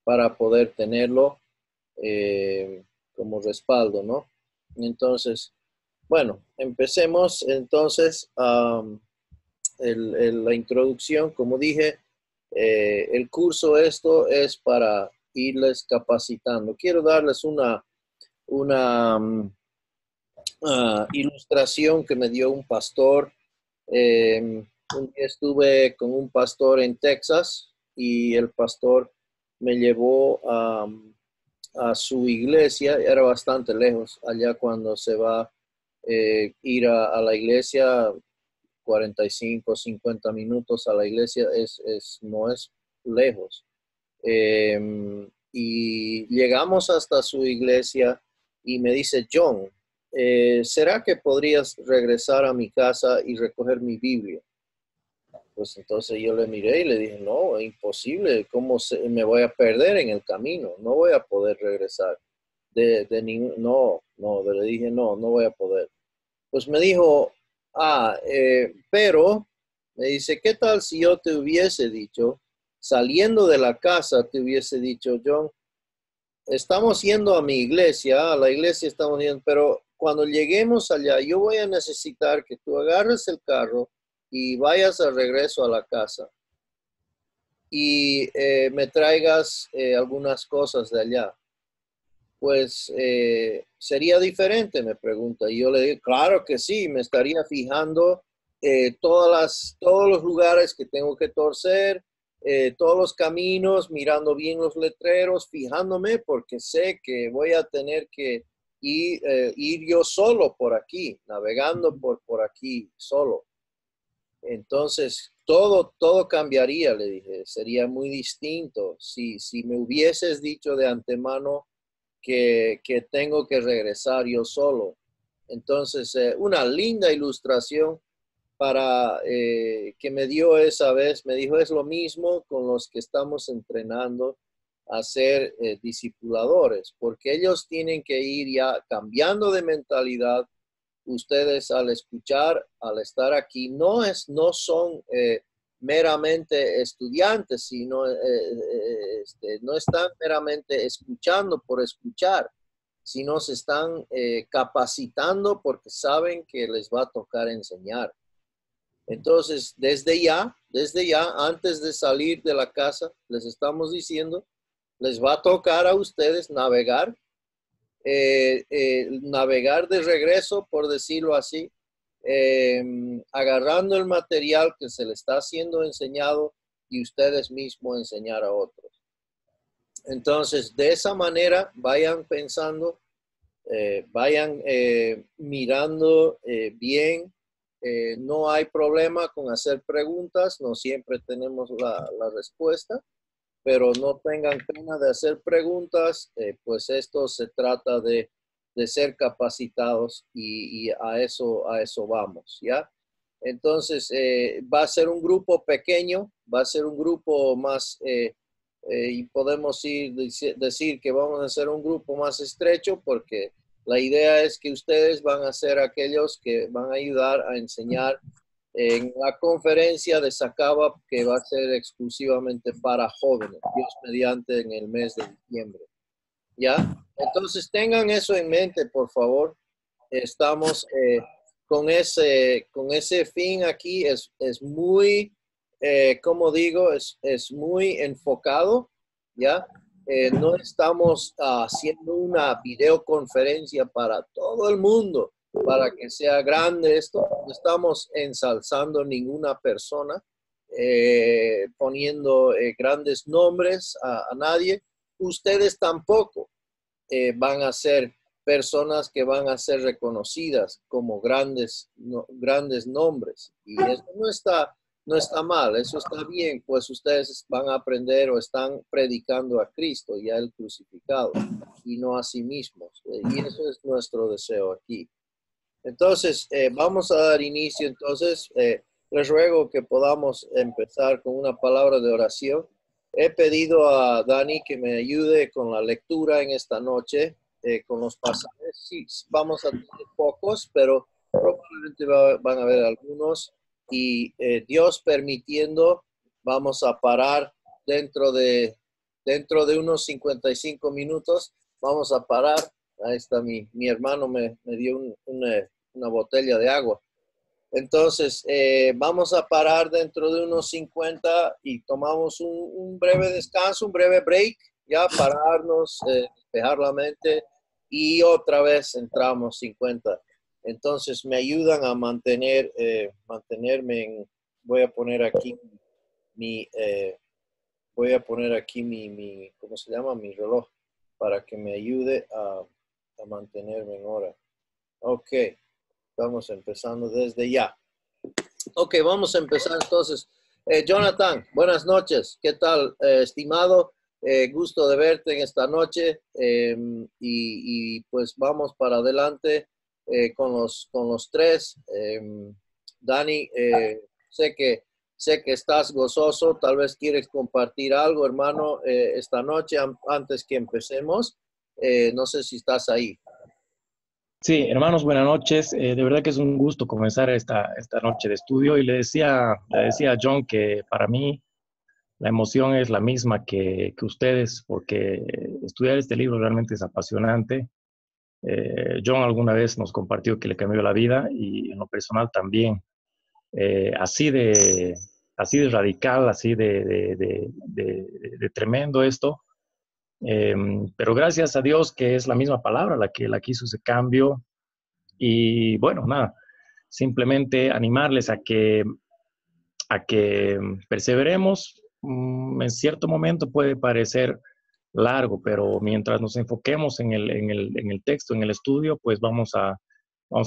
para poder tenerlo como respaldo, ¿no? Entonces, bueno, empecemos entonces la introducción. Como dije, el curso esto es para irles capacitando. Quiero darles una ilustración que me dio un pastor. Un día estuve con un pastor en Texas y el pastor me llevó a su iglesia. Era bastante lejos. Allá cuando se va ir a la iglesia, 45, 50 minutos a la iglesia no es lejos. Y llegamos hasta su iglesia y me dice, John, ¿será que podrías regresar a mi casa y recoger mi Biblia? Pues entonces yo le miré y le dije, no, es imposible, me voy a perder en el camino? No voy a poder regresar. Le dije, no voy a poder. Pues me dijo, pero, me dice, ¿qué tal si yo te hubiese dicho, saliendo de la casa, te hubiese dicho, John, estamos yendo a mi iglesia, a la iglesia estamos yendo, pero cuando lleguemos allá, yo voy a necesitar que tú agarres el carro y vayas de regreso a la casa y me traigas algunas cosas de allá? Pues sería diferente, me pregunta. Y yo le digo, claro que sí, me estaría fijando todos los lugares que tengo que torcer, todos los caminos, mirando bien los letreros, fijándome porque sé que voy a tener que ir yo solo por aquí, navegando por aquí solo. Entonces, todo cambiaría, le dije, sería muy distinto si me hubieses dicho de antemano que tengo que regresar yo solo. Entonces, una linda ilustración para que me dio esa vez. Me dijo, es lo mismo con los que estamos entrenando a ser discipuladores, porque ellos tienen que ir ya cambiando de mentalidad. Ustedes al escuchar, al estar aquí, no son meramente estudiantes, sino no están meramente escuchando por escuchar, sino se están capacitando porque saben que les va a tocar enseñar. Entonces, desde ya, antes de salir de la casa, les estamos diciendo, les va a tocar a ustedes navegar de regreso, por decirlo así, agarrando el material que se le está siendo enseñado y ustedes mismos enseñar a otros. Entonces, de esa manera, vayan pensando, vayan mirando bien. No hay problema con hacer preguntas, no siempre tenemos la respuesta, pero no tengan pena de hacer preguntas, pues esto se trata de ser capacitados y a eso vamos, ¿ya? Entonces, va a ser un grupo pequeño, va a ser un grupo más, y podemos decir que vamos a hacer un grupo más estrecho porque la idea es que ustedes van a ser aquellos que van a ayudar a enseñar en la conferencia de Sacaba, que va a ser exclusivamente para jóvenes, Dios mediante, en el mes de diciembre. ¿Ya? Entonces tengan eso en mente, por favor. Estamos con ese fin aquí. Es muy, como digo, es muy enfocado, ¿ya? No estamos haciendo una videoconferencia para todo el mundo, para que sea grande esto. No estamos ensalzando ninguna persona, poniendo grandes nombres a nadie. Ustedes tampoco van a ser personas que van a ser reconocidas como grandes nombres. Y eso no está mal, eso está bien, pues ustedes van a aprender o están predicando a Cristo y a Él crucificado y no a sí mismos. Y eso es nuestro deseo aquí. Entonces, vamos a dar inicio. Entonces, les ruego que podamos empezar con una palabra de oración. He pedido a Dani que me ayude con la lectura en esta noche, con los pasajes. Sí, vamos a tener pocos, pero probablemente van a haber algunos. Y Dios permitiendo, vamos a parar dentro de dentro de unos 55 minutos vamos a parar. Ahí está mi hermano me dio una botella de agua. Entonces, vamos a parar dentro de unos 50 y tomamos un breve descanso, un breve break, ya pararnos, despejar la mente y otra vez entramos 50. Entonces, me ayudan a mantenerme voy a poner aquí ¿cómo se llama? Mi reloj para que me ayude a mantenerme en hora. Ok. Estamos empezando desde ya. Ok, vamos a empezar entonces. Jonathan, buenas noches. ¿Qué tal, estimado? Gusto de verte en esta noche y pues vamos para adelante con los tres. Dani, sé que estás gozoso, tal vez quieres compartir algo, hermano, esta noche antes que empecemos. No sé si estás ahí. Sí, hermanos, buenas noches. De verdad que es un gusto comenzar esta noche de estudio y le decía a John que para mí la emoción es la misma que ustedes, porque estudiar este libro realmente es apasionante. John alguna vez nos compartió que le cambió la vida y en lo personal también. Así de radical, así de tremendo esto. Pero gracias a Dios que es la misma palabra la que hizo ese cambio. Y bueno, nada, simplemente animarles a que perseveremos. En cierto momento puede parecer largo, pero mientras nos enfoquemos en el texto, en el estudio, pues vamos a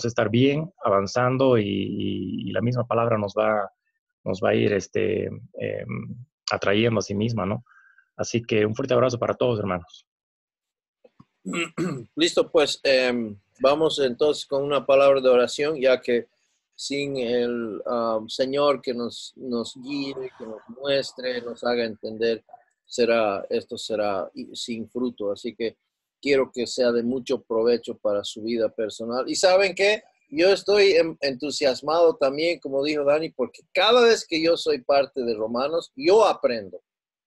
estar bien avanzando y la misma palabra nos va a ir atrayendo a sí misma, ¿no? Así que un fuerte abrazo para todos, hermanos. Listo, pues vamos entonces con una palabra de oración, ya que sin el Señor que nos guíe, que nos muestre, nos haga entender, esto será sin fruto. Así que quiero que sea de mucho provecho para su vida personal. Y ¿saben qué? Yo estoy entusiasmado también, como dijo Dani, porque cada vez que yo soy parte de Romanos, yo aprendo.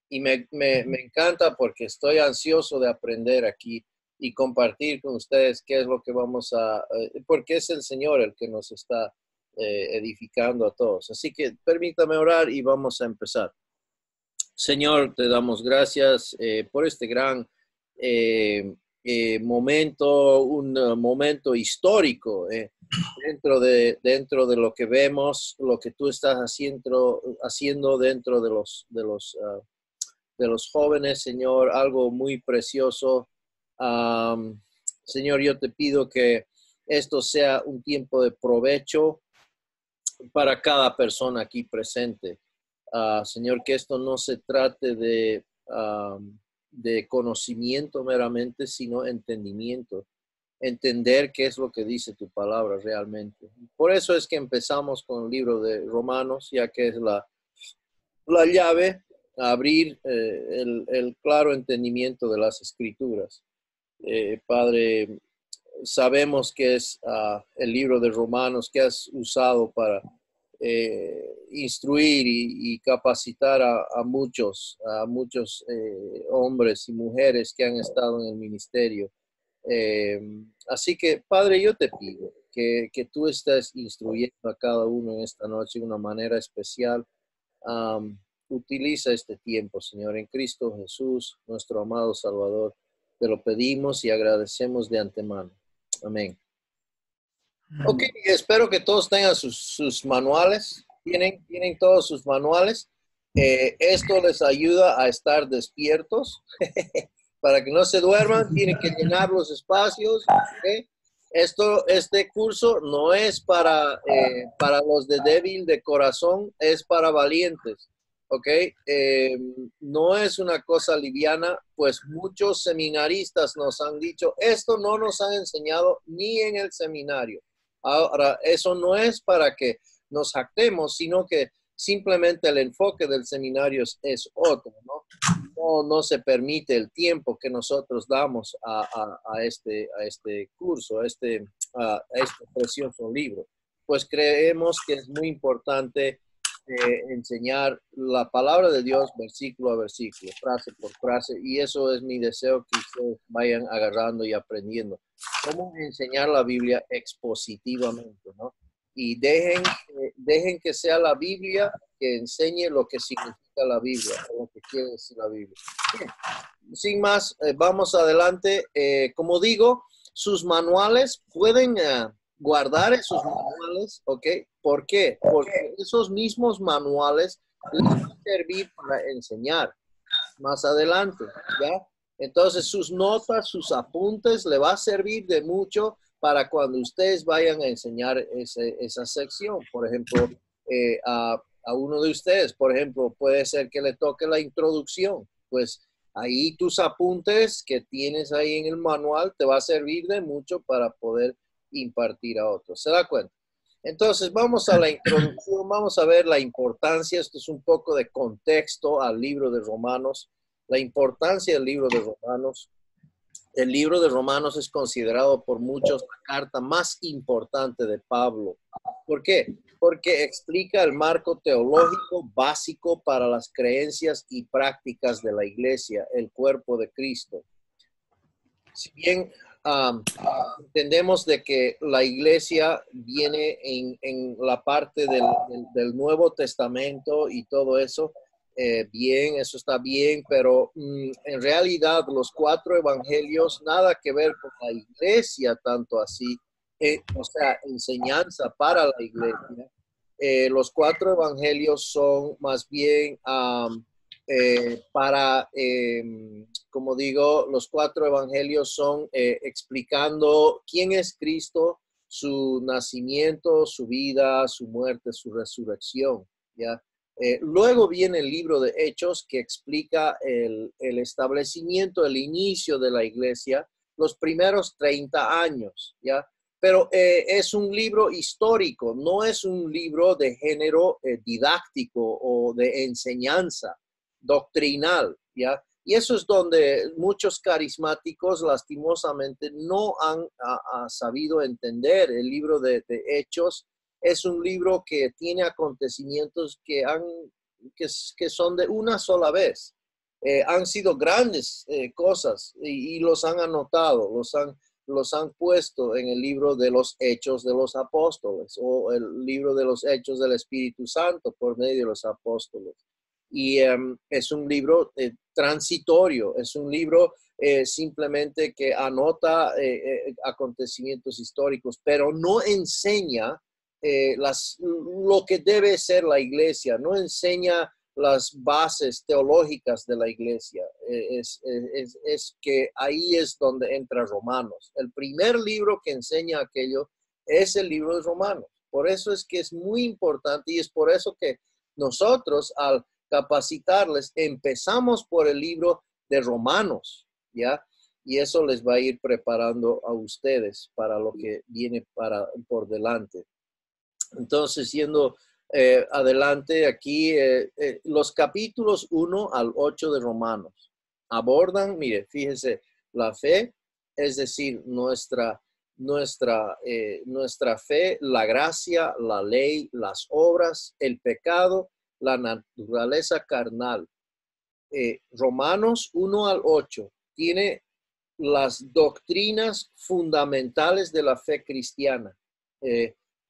Y me encanta porque estoy ansioso de aprender aquí y compartir con ustedes qué es lo que porque es el Señor el que nos está edificando a todos. Así que permítame orar y vamos a empezar. Señor, te damos gracias por este gran momento, un momento histórico dentro de lo que vemos, lo que tú estás haciendo dentro de los jóvenes, Señor, algo muy precioso. Señor, yo te pido que esto sea un tiempo de provecho para cada persona aquí presente. Señor, que esto no se trate de conocimiento meramente, sino entendimiento. Entender qué es lo que dice tu palabra realmente. Por eso es que empezamos con el libro de Romanos, ya que es la llave a abrir el claro entendimiento de las escrituras. Padre, sabemos que es el libro de Romanos que has usado para instruir y capacitar a muchos hombres y mujeres que han estado en el ministerio. Así que, Padre, yo te pido que tú estés instruyendo a cada uno en esta noche de una manera especial. Utiliza este tiempo, Señor, en Cristo Jesús, nuestro amado Salvador. Te lo pedimos y agradecemos de antemano. Amén. Ok, espero que todos tengan sus manuales. ¿Tienen todos sus manuales? Esto les ayuda a estar despiertos. Para que no se duerman, tienen que llenar los espacios. ¿Okay? Este curso no es para los de débil de corazón, es para valientes. ¿Ok? No es una cosa liviana, pues muchos seminaristas nos han dicho, esto no nos han enseñado ni en el seminario. Ahora, eso no es para que nos jactemos, sino que simplemente el enfoque del seminario es otro, ¿no? No se permite el tiempo que nosotros damos a este curso, a este precioso libro. Pues creemos que es muy importante enseñar la palabra de Dios versículo a versículo, frase por frase, y eso es mi deseo, que ustedes vayan agarrando y aprendiendo cómo enseñar la Biblia expositivamente, ¿no? Y dejen que sea la Biblia que enseñe lo que significa la Biblia, o lo que quiere decir la Biblia. Bien, sin más, vamos adelante. Como digo, sus manuales pueden guardar esos manuales, ¿ok? ¿Por qué? Porque esos mismos manuales les van a servir para enseñar más adelante, ¿ya? Entonces sus notas, sus apuntes le va a servir de mucho para cuando ustedes vayan a enseñar esa sección. Por ejemplo, a uno de ustedes, por ejemplo, puede ser que le toque la introducción. Pues ahí tus apuntes que tienes ahí en el manual te va a servir de mucho para poder impartir a otros. ¿Se da cuenta? Entonces, vamos a la introducción, vamos a ver la importancia, esto es un poco de contexto al libro de Romanos, la importancia del libro de Romanos. El libro de Romanos es considerado por muchos la carta más importante de Pablo. ¿Por qué? Porque explica el marco teológico básico para las creencias y prácticas de la iglesia, el cuerpo de Cristo. Si bien entendemos de que la iglesia viene en la parte del Nuevo Testamento y todo eso, bien, eso está bien, pero en realidad los 4 evangelios, nada que ver con la iglesia tanto así, o sea, enseñanza para la iglesia. Los 4 evangelios son más bien como digo, los 4 evangelios son explicando quién es Cristo, su nacimiento, su vida, su muerte, su resurrección, ¿ya? Luego viene el libro de Hechos que explica el establecimiento, el inicio de la iglesia, los primeros 30 años, ¿ya? Pero es un libro histórico, no es un libro de género didáctico o de enseñanza doctrinal, ¿ya? Y eso es donde muchos carismáticos lastimosamente no han sabido entender. El libro de Hechos es un libro que tiene acontecimientos que son de una sola vez. Han sido grandes cosas y los han anotado, los han puesto en el libro de los Hechos de los Apóstoles o el libro de los Hechos del Espíritu Santo por medio de los apóstoles. Y es un libro transitorio, es un libro simplemente que anota acontecimientos históricos, pero no enseña lo que debe ser la iglesia, no enseña las bases teológicas de la iglesia. Es que ahí es donde entra Romanos. El primer libro que enseña aquello es el libro de Romanos. Por eso es que es muy importante y es por eso que nosotros al capacitarles empezamos por el libro de Romanos, ¿ya? Y eso les va a ir preparando a ustedes para lo que viene por delante. Entonces, yendo adelante aquí, los capítulos 1 al 8 de Romanos abordan, mire, fíjese, la fe, es decir, nuestra fe, la gracia, la ley, las obras, el pecado, la naturaleza carnal. Romanos 1 al 8 tiene las doctrinas fundamentales de la fe cristiana.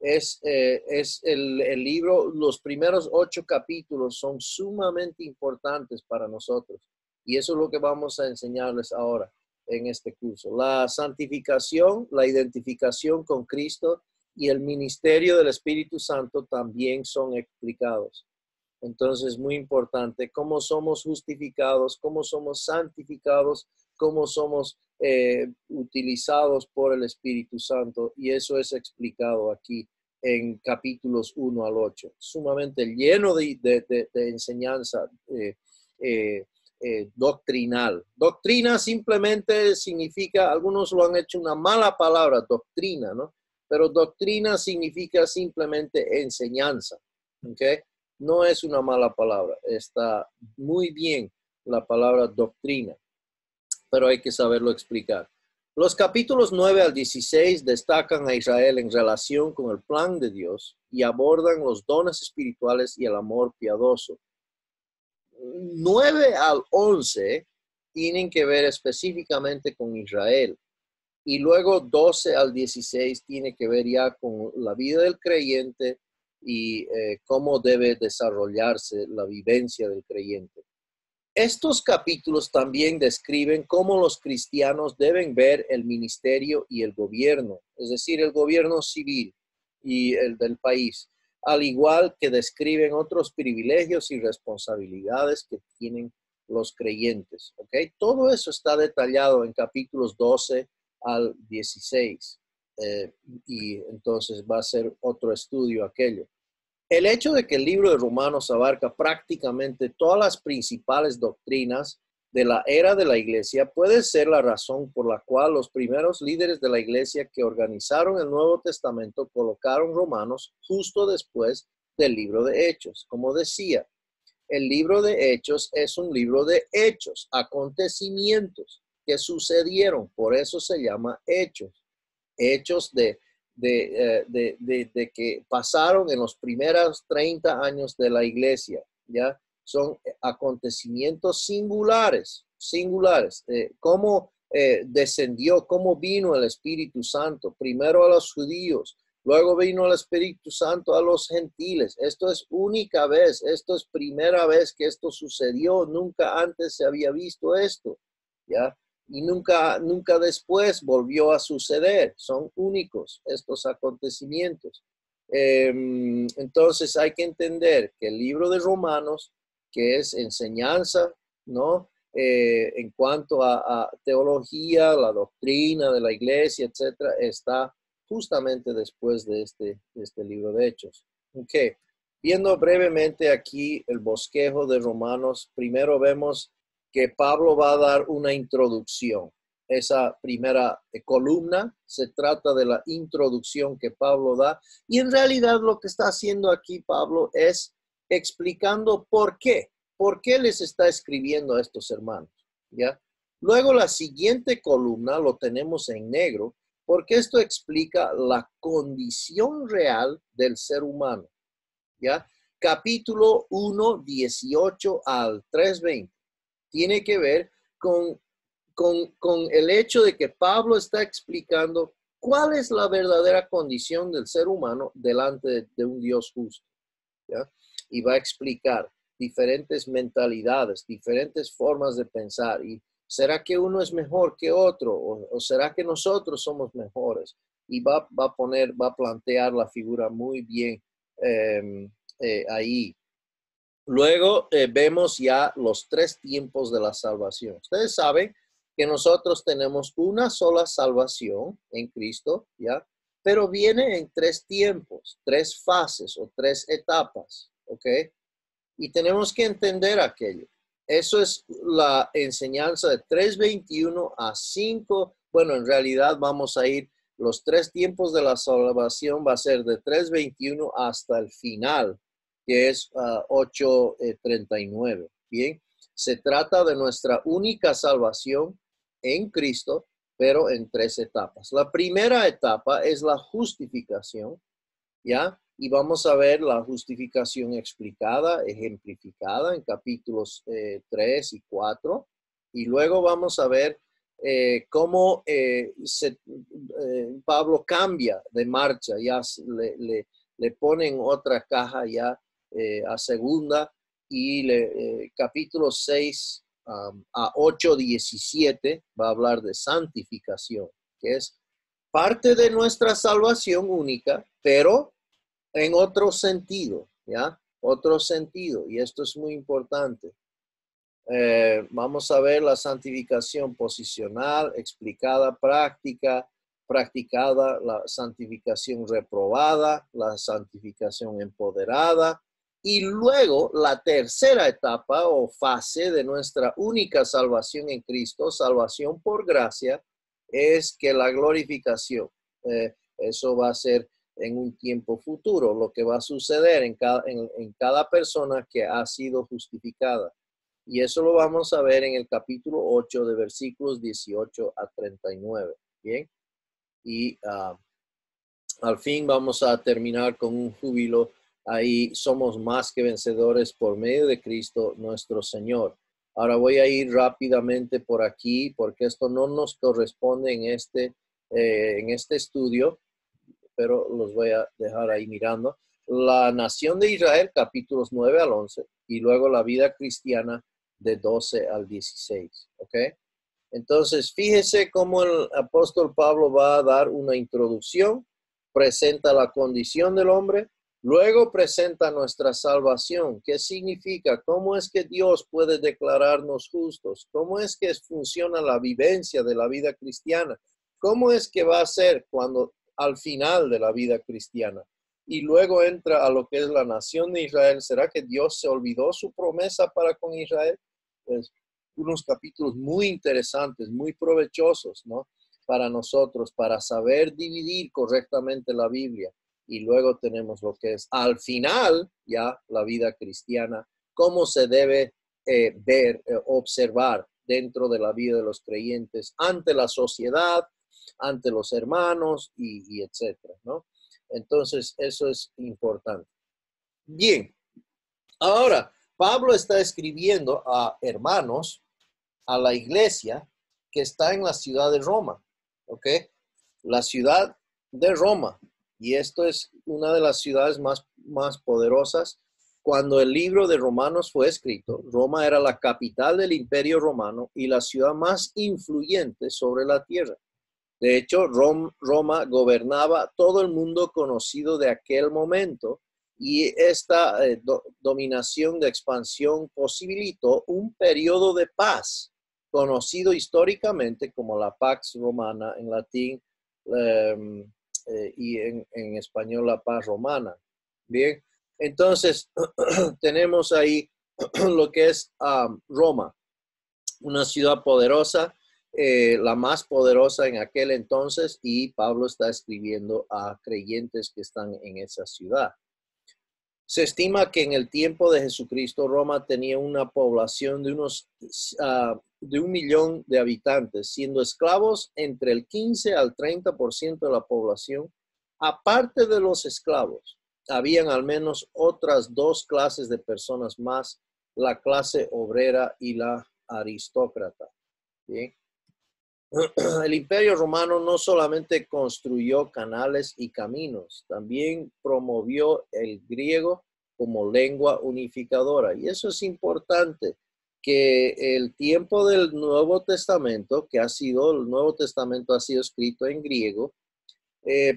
Es el libro, los primeros 8 capítulos son sumamente importantes para nosotros. Y eso es lo que vamos a enseñarles ahora en este curso. La santificación, la identificación con Cristo y el ministerio del Espíritu Santo también son explicados. Entonces, muy importante, cómo somos justificados, cómo somos santificados, cómo somos utilizados por el Espíritu Santo. Y eso es explicado aquí en capítulos 1 al 8. Sumamente lleno de enseñanza doctrinal. Doctrina simplemente significa, algunos lo han hecho una mala palabra, doctrina, ¿no? Pero doctrina significa simplemente enseñanza, ¿ok? No es una mala palabra, está muy bien la palabra doctrina, pero hay que saberlo explicar. Los capítulos 9 al 16 destacan a Israel en relación con el plan de Dios y abordan los dones espirituales y el amor piadoso. 9 al 11 tienen que ver específicamente con Israel. Y luego 12 al 16 tiene que ver ya con la vida del creyente y cómo debe desarrollarse la vivencia del creyente. Estos capítulos también describen cómo los cristianos deben ver el ministerio y el gobierno, es decir, el gobierno civil y el del país, al igual que describen otros privilegios y responsabilidades que tienen los creyentes. ¿Okay? Todo eso está detallado en capítulos 12 al 16 y entonces va a ser otro estudio aquello. El hecho de que el libro de Romanos abarca prácticamente todas las principales doctrinas de la era de la iglesia puede ser la razón por la cual los primeros líderes de la iglesia que organizaron el Nuevo Testamento colocaron Romanos justo después del libro de Hechos. Como decía, el libro de Hechos es un libro de hechos, acontecimientos que sucedieron, por eso se llama Hechos. Hechos de que pasaron en los primeros 30 años de la iglesia, ¿ya? Son acontecimientos singulares, cómo descendió, cómo vino el Espíritu Santo, primero a los judíos, luego vino el Espíritu Santo a los gentiles. Esto es única vez, esto es primera vez que esto sucedió, nunca antes se había visto esto, ¿ya? Y nunca después volvió a suceder. Son únicos estos acontecimientos. Entonces hay que entender que el libro de Romanos, que es enseñanza, ¿no? En cuanto a teología, la doctrina de la iglesia, etcétera, está justamente después de este libro de Hechos. Okay. Viendo brevemente aquí el bosquejo de Romanos, primero vemos que Pablo va a dar una introducción. Esa primera columna se trata de la introducción que Pablo da y en realidad lo que está haciendo aquí Pablo es explicando por qué les está escribiendo a estos hermanos, ¿ya? Luego la siguiente columna lo tenemos en negro porque esto explica la condición real del ser humano, ¿ya? Capítulo 1, 18 al 3:20. Tiene que ver con el hecho de que Pablo está explicando cuál es la verdadera condición del ser humano delante de un Dios justo, ¿ya? Y va a explicar diferentes mentalidades, diferentes formas de pensar. ¿Y será que uno es mejor que otro? ¿O será que nosotros somos mejores? Y va a plantear la figura muy bien ahí. Luego vemos ya los 3 tiempos de la salvación. Ustedes saben que nosotros tenemos una sola salvación en Cristo, ¿ya? Pero viene en 3 tiempos, 3 fases o 3 etapas, ¿ok? Y tenemos que entender aquello. Eso es la enseñanza de 3:21 a 5. Bueno, en realidad vamos a ir, los 3 tiempos de la salvación va a ser de 3:21 hasta el final, que es 8:39. Bien, se trata de nuestra única salvación en Cristo, pero en 3 etapas. La primera etapa es la justificación, ¿ya? Y vamos a ver la justificación explicada, ejemplificada en capítulos 3 y 4. Y luego vamos a ver cómo Pablo cambia de marcha, ya le ponen otra caja ya a segunda y capítulos 6 a 8:17 va a hablar de santificación, que es parte de nuestra salvación única, pero en otro sentido, ¿ya? Otro sentido, y esto es muy importante. Vamos a ver la santificación posicional, explicada, practicada, la santificación reprobada, la santificación empoderada, y luego la tercera etapa o fase de nuestra única salvación en Cristo, salvación por gracia, es que la glorificación, eso va a ser en un tiempo futuro, lo que va a suceder en cada persona que ha sido justificada. Y eso lo vamos a ver en el capítulo 8 de versículos 18 a 39. Bien, y al fin vamos a terminar con un júbilo. Ahí somos más que vencedores por medio de Cristo nuestro Señor. Ahora voy a ir rápidamente por aquí porque esto no nos corresponde en este estudio, pero los voy a dejar ahí mirando. La nación de Israel, capítulos 9 al 11, y luego la vida cristiana de 12 al 16. ¿Ok? Entonces, fíjese cómo el apóstol Pablo va a dar una introducción, presenta la condición del hombre, luego presenta nuestra salvación. ¿Qué significa? ¿Cómo es que Dios puede declararnos justos? ¿Cómo es que funciona la vivencia de la vida cristiana? ¿Cómo es que va a ser cuando al final de la vida cristiana? Y luego entra a lo que es la nación de Israel. ¿Será que Dios se olvidó su promesa para con Israel? Pues, unos capítulos muy interesantes, muy provechosos, ¿no? Para nosotros, para saber dividir correctamente la Biblia. Y luego tenemos lo que es al final ya la vida cristiana, cómo se debe ver, observar dentro de la vida de los creyentes ante la sociedad, ante los hermanos y etcétera, ¿no? Entonces, eso es importante. Bien, ahora Pablo está escribiendo a hermanos, a la iglesia que está en la ciudad de Roma, ¿ok? La ciudad de Roma. Y esto es una de las ciudades más poderosas. Cuando el libro de Romanos fue escrito, Roma era la capital del Imperio Romano y la ciudad más influyente sobre la tierra. De hecho, Roma gobernaba todo el mundo conocido de aquel momento y esta dominación de expansión posibilitó un periodo de paz, conocido históricamente como la Pax Romana en latín y en español la paz romana. Bien, entonces tenemos ahí lo que es Roma, una ciudad poderosa, la más poderosa en aquel entonces, y Pablo está escribiendo a creyentes que están en esa ciudad. Se estima que en el tiempo de Jesucristo Roma tenía una población de de 1 millón de habitantes, siendo esclavos entre el 15 al 30% de la población. Aparte de los esclavos, habían al menos otras dos clases de personas más, la clase obrera y la aristócrata. ¿Bien? El Imperio Romano no solamente construyó canales y caminos, también promovió el griego como lengua unificadora. Y eso es importante, que el tiempo del Nuevo Testamento, el Nuevo Testamento ha sido escrito en griego,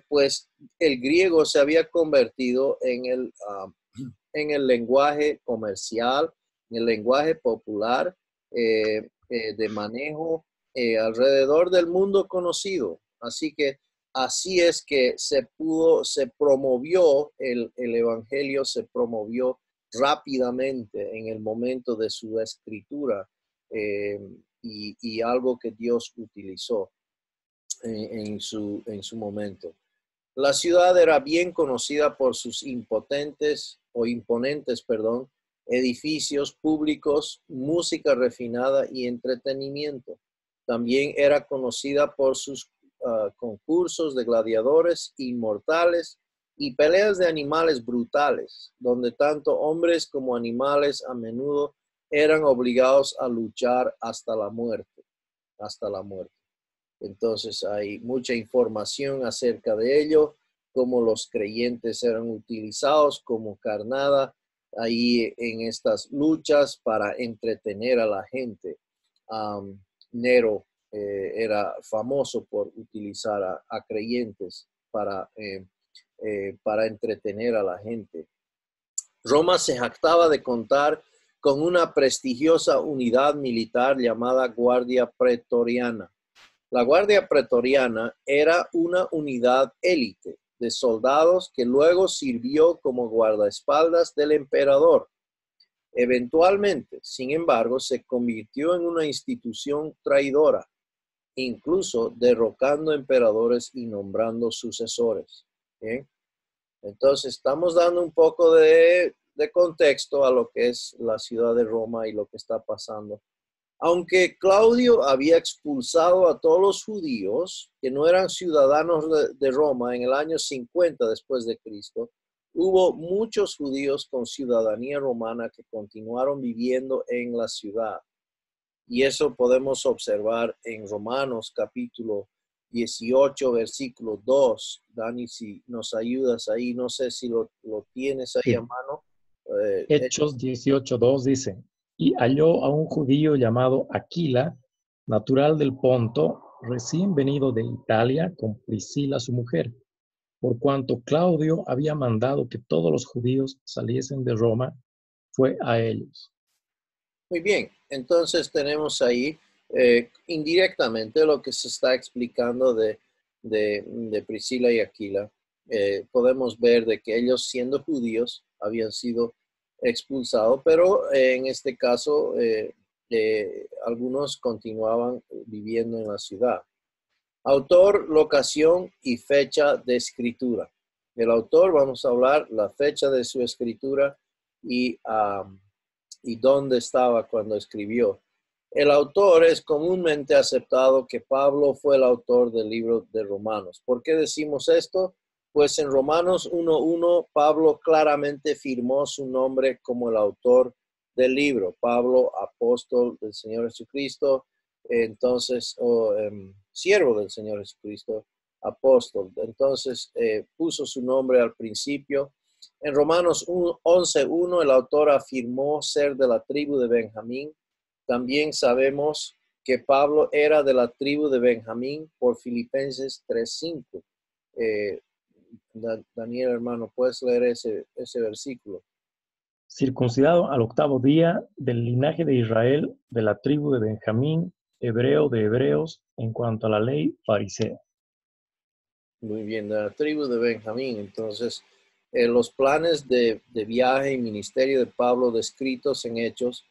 pues el griego se había convertido en el lenguaje comercial, en el lenguaje popular de manejo alrededor del mundo conocido. Así que así es que se promovió el evangelio, se promovió rápidamente en el momento de su escritura y algo que Dios utilizó en su momento. La ciudad era bien conocida por sus imponentes, edificios públicos, música refinada y entretenimiento. También era conocida por sus concursos de gladiadores inmortales y peleas de animales brutales, donde tanto hombres como animales a menudo eran obligados a luchar hasta la muerte. Entonces hay mucha información acerca de ello, cómo los creyentes eran utilizados como carnada ahí en estas luchas para entretener a la gente. Nero era famoso por utilizar a creyentes para entretener a la gente. Roma se jactaba de contar con una prestigiosa unidad militar llamada Guardia Pretoriana. La Guardia Pretoriana era una unidad élite de soldados que luego sirvió como guardaespaldas del emperador. Eventualmente, sin embargo, se convirtió en una institución traidora, incluso derrocando emperadores y nombrando sucesores. ¿Bien? Entonces, estamos dando un poco de contexto a lo que es la ciudad de Roma y lo que está pasando. Aunque Claudio había expulsado a todos los judíos que no eran ciudadanos de Roma en el año 50 después de Cristo, hubo muchos judíos con ciudadanía romana que continuaron viviendo en la ciudad. Y eso podemos observar en Romanos capítulo 18, versículo 2. Dani, si nos ayudas ahí, no sé si lo tienes ahí a Sí. mano. Hechos 18:2 dice, y halló a un judío llamado Aquila, natural del Ponto, recién venido de Italia, con Priscila su mujer, por cuanto Claudio había mandado que todos los judíos saliesen de Roma, fue a ellos. Muy bien, entonces tenemos ahí indirectamente lo que se está explicando de Priscila y Aquila. Podemos ver de que ellos, siendo judíos, habían sido expulsados, pero en este caso algunos continuaban viviendo en la ciudad. Autor, locación y fecha de escritura. El autor, vamos a hablar la fecha de su escritura y dónde estaba cuando escribió. El autor es comúnmente aceptado que Pablo fue el autor del libro de Romanos. ¿Por qué decimos esto? Pues en Romanos 1:1 Pablo claramente firmó su nombre como el autor del libro. Pablo, apóstol del Señor Jesucristo, entonces, siervo del Señor Jesucristo, apóstol. Entonces, puso su nombre al principio. En Romanos 11:1 el autor afirmó ser de la tribu de Benjamín. También sabemos que Pablo era de la tribu de Benjamín por Filipenses 3:5. Daniel, hermano, ¿puedes leer ese versículo? Circuncidado al 8º día, del linaje de Israel, de la tribu de Benjamín, hebreo de hebreos, en cuanto a la ley, fariseo. Muy bien, de la tribu de Benjamín. Entonces, los planes de viaje y ministerio de Pablo descritos en Hechos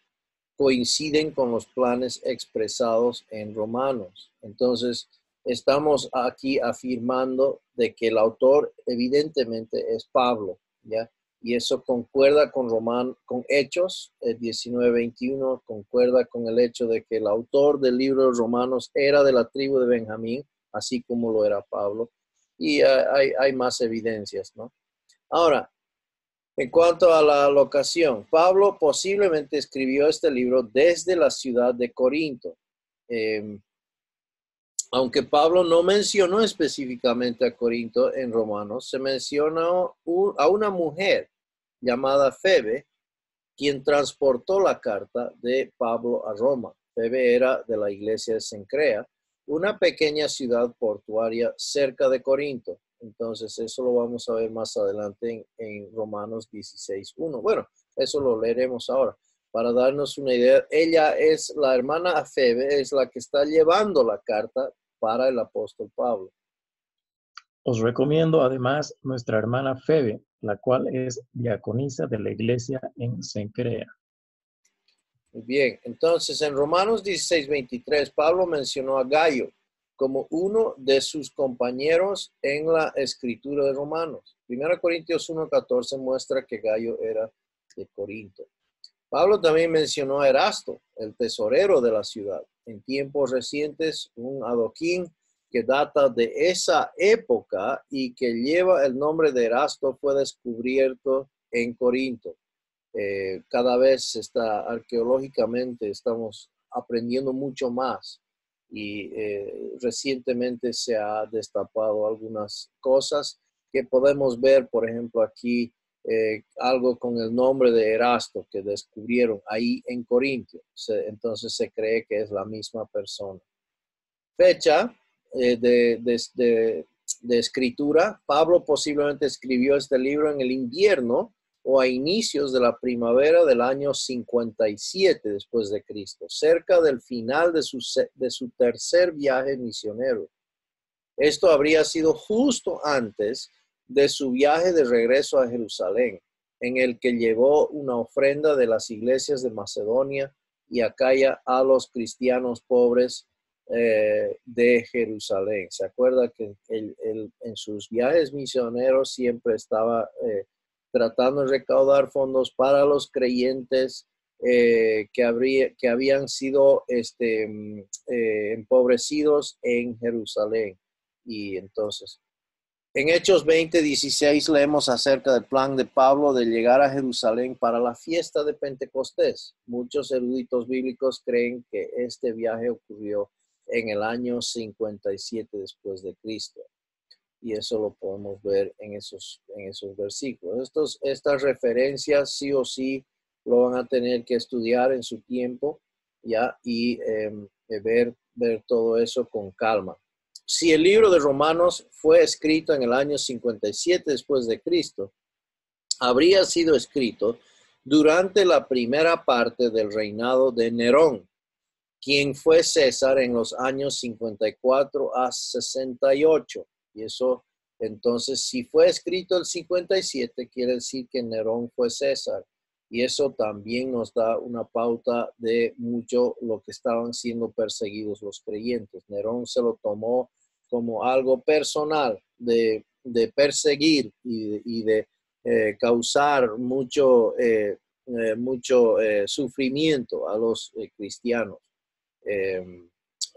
coinciden con los planes expresados en Romanos. Entonces, estamos aquí afirmando de que el autor evidentemente es Pablo, ¿ya? Y eso concuerda con Hechos 19:21, concuerda con el hecho de que el autor del libro de Romanos era de la tribu de Benjamín, así como lo era Pablo. Y hay más evidencias, ¿no? Ahora, en cuanto a la locación, Pablo posiblemente escribió este libro desde la ciudad de Corinto. Eh, Aunque Pablo no mencionó específicamente a Corinto en Romanos, se mencionó a una mujer llamada Febe, quien transportó la carta de Pablo a Roma. Febe era de la iglesia de Cencrea, una pequeña ciudad portuaria cerca de Corinto. Entonces, eso lo vamos a ver más adelante en Romanos 16:1. Bueno, eso lo leeremos ahora. Para darnos una idea, ella es la hermana Febe, es la que está llevando la carta para el apóstol Pablo. Os recomiendo además nuestra hermana Febe, la cual es diaconisa de la iglesia en Cencrea. Muy bien, entonces en Romanos 16:23, Pablo mencionó a Gallo como uno de sus compañeros en la escritura de Romanos. 1 Corintios 1:14 muestra que Gallo era de Corinto. Pablo también mencionó a Erasto, el tesorero de la ciudad. En tiempos recientes, un adoquín que data de esa época y que lleva el nombre de Erasto fue descubierto en Corinto. Cada vez arqueológicamente estamos aprendiendo mucho más y recientemente se ha destapado algunas cosas que podemos ver, por ejemplo, aquí algo con el nombre de Erasto que descubrieron ahí en Corinto. Entonces se cree que es la misma persona. Fecha de escritura. Pablo posiblemente escribió este libro en el invierno o a inicios de la primavera del año 57 después de Cristo, cerca del final de su tercer viaje misionero. Esto habría sido justo antes de su viaje de regreso a Jerusalén, en el que llevó una ofrenda de las iglesias de Macedonia y Acaya a los cristianos pobres de Jerusalén. Se acuerda que en sus viajes misioneros siempre estaba tratando de recaudar fondos para los creyentes que habían sido empobrecidos en Jerusalén. Y entonces, en Hechos 20:16 leemos acerca del plan de Pablo de llegar a Jerusalén para la fiesta de Pentecostés. Muchos eruditos bíblicos creen que este viaje ocurrió en el año 57 después de Cristo. Y eso lo podemos ver en esos versículos. Estas referencias sí o sí lo van a tener que estudiar en su tiempo, ¿ya? Y ver todo eso con calma. Si el libro de Romanos fue escrito en el año 57 después de Cristo, habría sido escrito durante la primera parte del reinado de Nerón, quien fue César en los años 54 a 68. Y eso, entonces, si fue escrito el 57, quiere decir que Nerón fue César. Y eso también nos da una pauta de mucho lo que estaban siendo perseguidos los creyentes. Nerón se lo tomó como algo personal de perseguir y de causar mucho sufrimiento a los cristianos.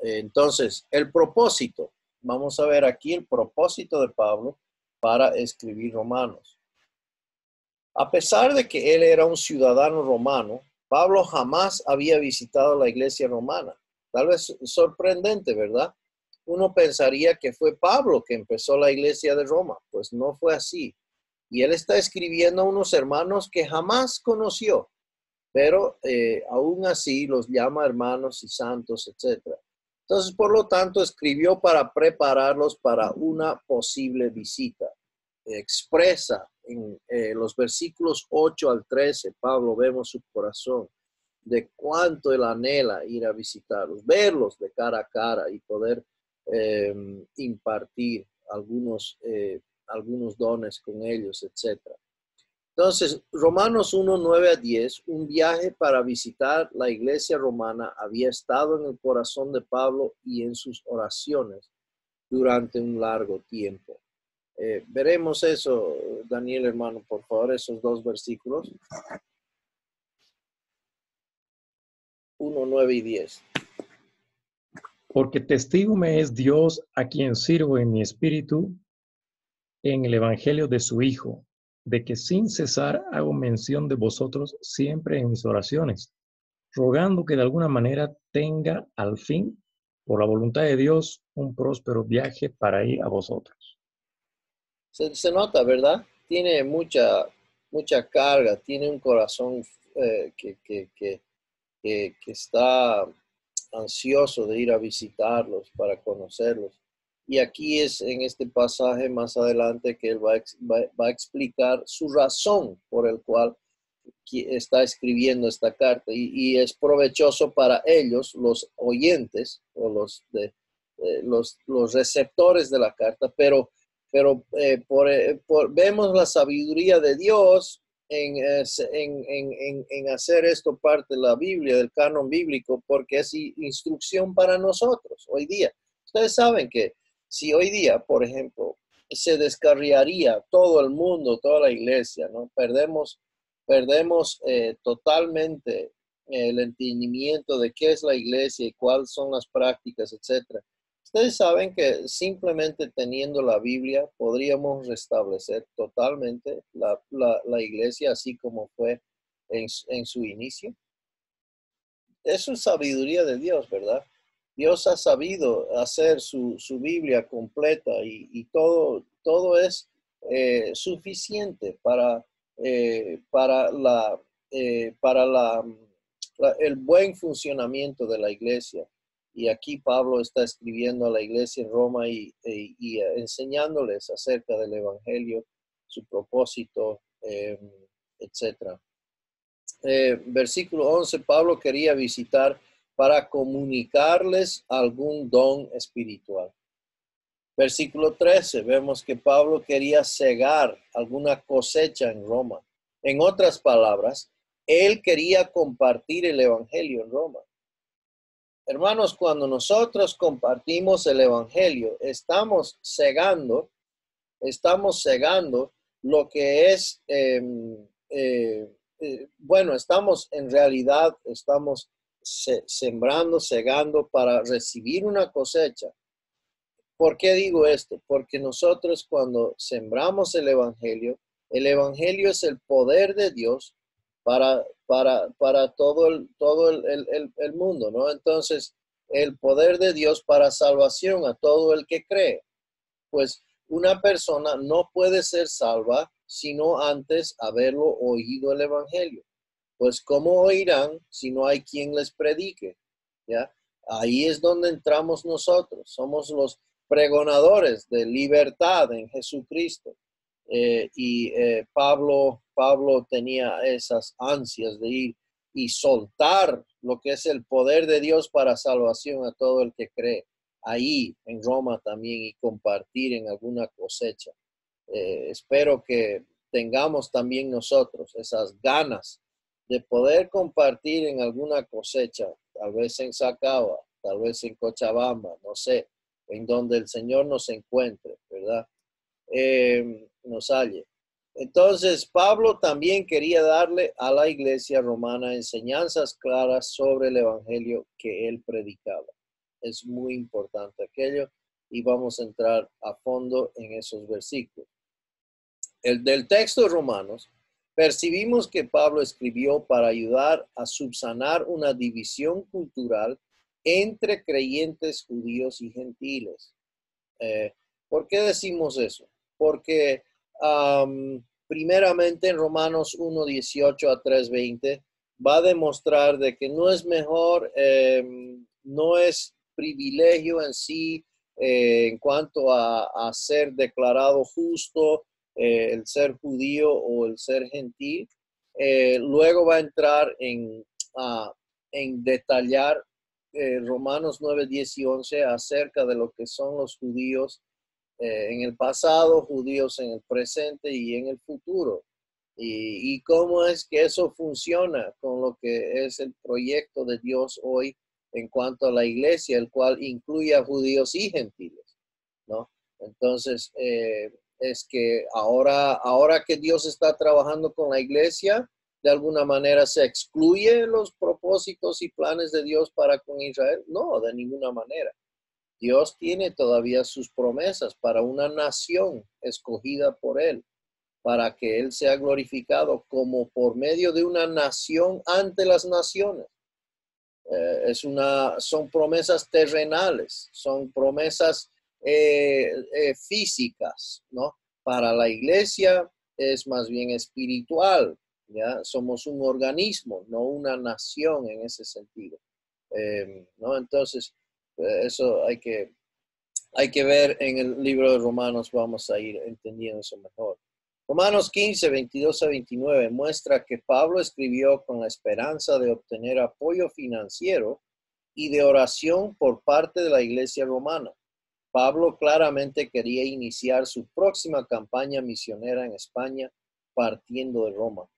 Entonces, el propósito, vamos a ver aquí el propósito de Pablo para escribir Romanos. A pesar de que él era un ciudadano romano, Pablo jamás había visitado la iglesia romana. Tal vez sorprendente, ¿verdad? Uno pensaría que fue Pablo que empezó la iglesia de Roma, pues no fue así. Y él está escribiendo a unos hermanos que jamás conoció, pero aún así los llama hermanos y santos, etc. Entonces, por lo tanto, escribió para prepararlos para una posible visita. Expresa en los versículos 8 al 13, Pablo, vemos su corazón, de cuánto él anhela ir a visitarlos, verlos de cara a cara y poder impartir algunos dones con ellos, etc. Entonces, Romanos 1, 9 a 10, un viaje para visitar la iglesia romana había estado en el corazón de Pablo y en sus oraciones durante un largo tiempo. Veremos eso, Daniel, hermano, por favor, esos dos versículos. 1, 9 y 10. Porque testigo me es Dios, a quien sirvo en mi espíritu, en el evangelio de su Hijo, de que sin cesar hago mención de vosotros siempre en mis oraciones, rogando que de alguna manera tenga al fin, por la voluntad de Dios, un próspero viaje para ir a vosotros. Se nota, ¿verdad? Tiene mucha carga, tiene un corazón que está ansioso de ir a visitarlos para conocerlos. Y aquí es en este pasaje más adelante que él va a explicar su razón por el cual está escribiendo esta carta y es provechoso para ellos, los oyentes o los receptores de la carta, pero vemos la sabiduría de Dios en hacer esto parte de la Biblia, del canon bíblico, porque es instrucción para nosotros hoy día. Ustedes saben que si hoy día, por ejemplo, se descarriaría todo el mundo, toda la iglesia, ¿no? Perdemos totalmente el entendimiento de qué es la iglesia y cuáles son las prácticas, etc. Ustedes saben que simplemente teniendo la Biblia podríamos restablecer totalmente la iglesia así como fue en su inicio. Eso es sabiduría de Dios, ¿verdad? Dios ha sabido hacer su Biblia completa y todo es suficiente para el buen funcionamiento de la iglesia. Y aquí Pablo está escribiendo a la iglesia en Roma y enseñándoles acerca del evangelio, su propósito, etc. Versículo 11, Pablo quería visitar para comunicarles algún don espiritual. Versículo 13, vemos que Pablo quería cegar alguna cosecha en Roma. En otras palabras, él quería compartir el evangelio en Roma. Hermanos, cuando nosotros compartimos el evangelio, estamos cegando lo que es bueno, en realidad estamos sembrando, segando para recibir una cosecha. ¿Por qué digo esto? Porque nosotros cuando sembramos el Evangelio es el poder de Dios para todo el mundo, ¿no? Entonces, el poder de Dios para salvación a todo el que cree. Pues una persona no puede ser salva sino antes haberlo oído el Evangelio. Pues ¿cómo oirán si no hay quien les predique? ¿Ya? Ahí es donde entramos nosotros. Somos los pregonadores de libertad en Jesucristo. Pablo tenía esas ansias de ir y soltar lo que es el poder de Dios para salvación a todo el que cree. Ahí en Roma también y compartir en alguna cosecha. Espero que tengamos también nosotros esas ganas de poder compartir en alguna cosecha, tal vez en Sacaba, tal vez en Cochabamba, no sé, en donde el Señor nos encuentre, ¿verdad? Nos halle. Entonces, Pablo también quería darle a la iglesia romana enseñanzas claras sobre el evangelio que él predicaba. Es muy importante aquello y vamos a entrar a fondo en esos versículos. El del texto de Romanos, percibimos que Pablo escribió para ayudar a subsanar una división cultural entre creyentes judíos y gentiles. ¿Por qué decimos eso? Porque primeramente en Romanos 1:18 a 3:20 va a demostrar de que no es mejor, no es privilegio en sí en cuanto a ser declarado justo, el ser judío o el ser gentil. Luego va a entrar en detallar Romanos 9, 10 y 11 acerca de lo que son los judíos en el pasado, judíos en el presente y en el futuro. Y cómo es que eso funciona con lo que es el proyecto de Dios hoy en cuanto a la iglesia, el cual incluye a judíos y gentiles, ¿no? Entonces, es que ahora que Dios está trabajando con la iglesia, de alguna manera se excluye los propósitos y planes de Dios para con Israel. No, de ninguna manera. Dios tiene todavía sus promesas para una nación escogida por Él, para que Él sea glorificado como por medio de una nación ante las naciones. Son promesas terrenales, son promesas físicas, ¿no? Para la iglesia es más bien espiritual, ¿ya? Somos un organismo, no una nación en ese sentido, ¿no? Entonces, eso hay que ver en el libro de Romanos, vamos a ir entendiendo eso mejor. Romanos 15, 22 a 29 muestra que Pablo escribió con la esperanza de obtener apoyo financiero y de oración por parte de la iglesia romana. Pablo claramente quería iniciar su próxima campaña misionera en España partiendo de Roma.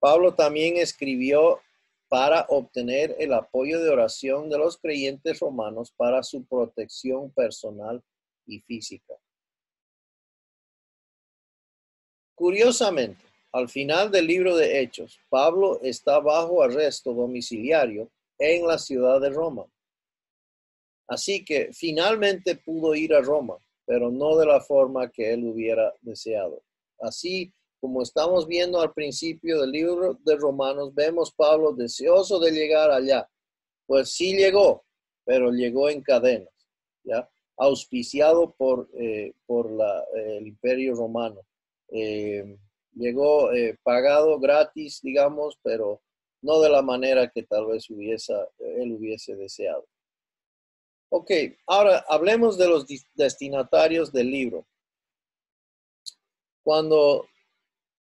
Pablo también escribió para obtener el apoyo de oración de los creyentes romanos para su protección personal y física. Curiosamente, al final del libro de Hechos, Pablo está bajo arresto domiciliario en la ciudad de Roma. Así que finalmente pudo ir a Roma, pero no de la forma que él hubiera deseado. Así como estamos viendo al principio del libro de Romanos, vemos Pablo deseoso de llegar allá. Pues sí llegó, pero llegó en cadenas, ¿ya? Auspiciado por el Imperio Romano. Llegó pagado gratis, digamos, pero no de la manera que tal vez él hubiese deseado. Ok, ahora hablemos de los destinatarios del libro. Cuando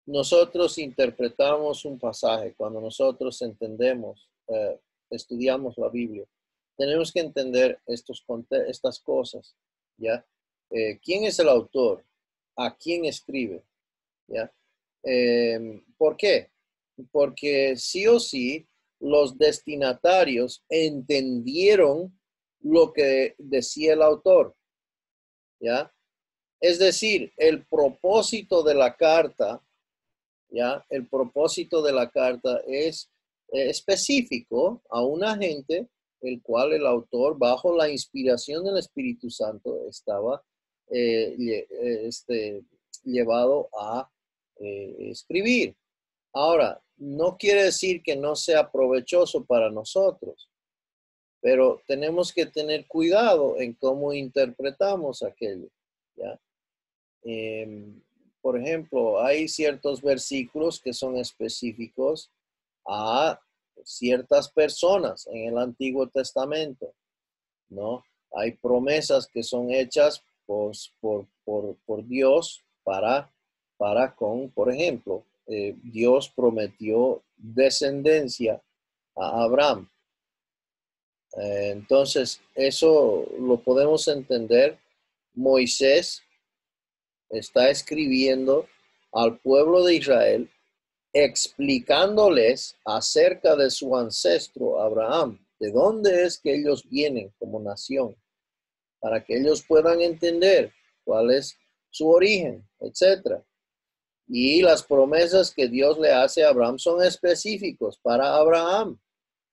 nosotros interpretamos un pasaje, cuando nosotros entendemos, estudiamos la Biblia, tenemos que entender estas cosas, ¿ya? ¿Quién es el autor? ¿A quién escribe? ¿Ya? ¿Por qué? Porque sí o sí los destinatarios entendieron lo que decía el autor, ¿ya? Es decir, el propósito de la carta ¿ya? El propósito de la carta es específico a una gente, el cual el autor, bajo la inspiración del Espíritu Santo, estaba llevado a escribir. Ahora, no quiere decir que no sea provechoso para nosotros, pero tenemos que tener cuidado en cómo interpretamos aquello, ¿ya? Por ejemplo, hay ciertos versículos que son específicos a ciertas personas en el Antiguo Testamento, ¿no? Hay promesas que son hechas por Dios para por ejemplo, Dios prometió descendencia a Abraham. Entonces, eso lo podemos entender. Moisés está escribiendo al pueblo de Israel, explicándoles acerca de su ancestro Abraham, de dónde es que ellos vienen como nación, para que ellos puedan entender cuál es su origen, etc. Y las promesas que Dios le hace a Abraham son específicos para Abraham,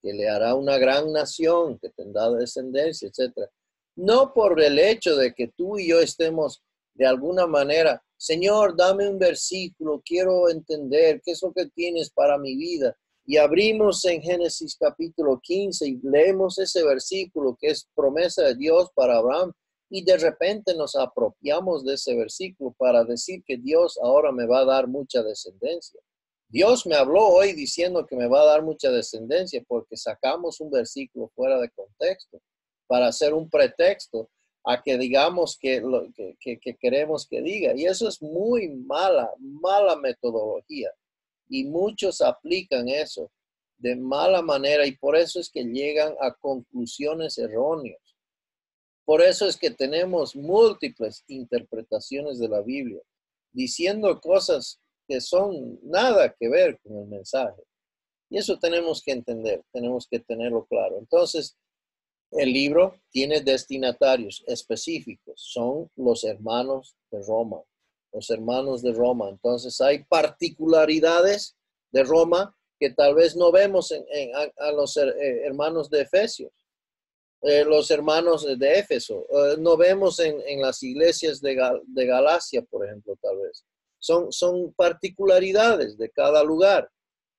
que le hará una gran nación, que tendrá descendencia, etc. No por el hecho de que tú y yo estemos de alguna manera, Señor, dame un versículo, quiero entender qué es lo que tienes para mi vida. Y abrimos en Génesis capítulo 15 y leemos ese versículo que es promesa de Dios para Abraham. Y de repente nos apropiamos de ese versículo para decir que Dios ahora me va a dar mucha descendencia. Dios me habló hoy diciendo que me va a dar mucha descendencia porque sacamos un versículo fuera de contexto para hacer un pretexto a que digamos que queremos que diga. Y eso es muy mala metodología. Y muchos aplican eso de mala manera y por eso es que llegan a conclusiones erróneas. Por eso es que tenemos múltiples interpretaciones de la Biblia, diciendo cosas que son nada que ver con el mensaje. Y eso tenemos que entender, tenemos que tenerlo claro. Entonces, el libro tiene destinatarios específicos, son los hermanos de Roma, los hermanos de Roma. Entonces, hay particularidades de Roma que tal vez no vemos a los hermanos de Efesios. Los hermanos de Éfeso, no vemos en las iglesias de Galacia, por ejemplo, tal vez. Son particularidades de cada lugar.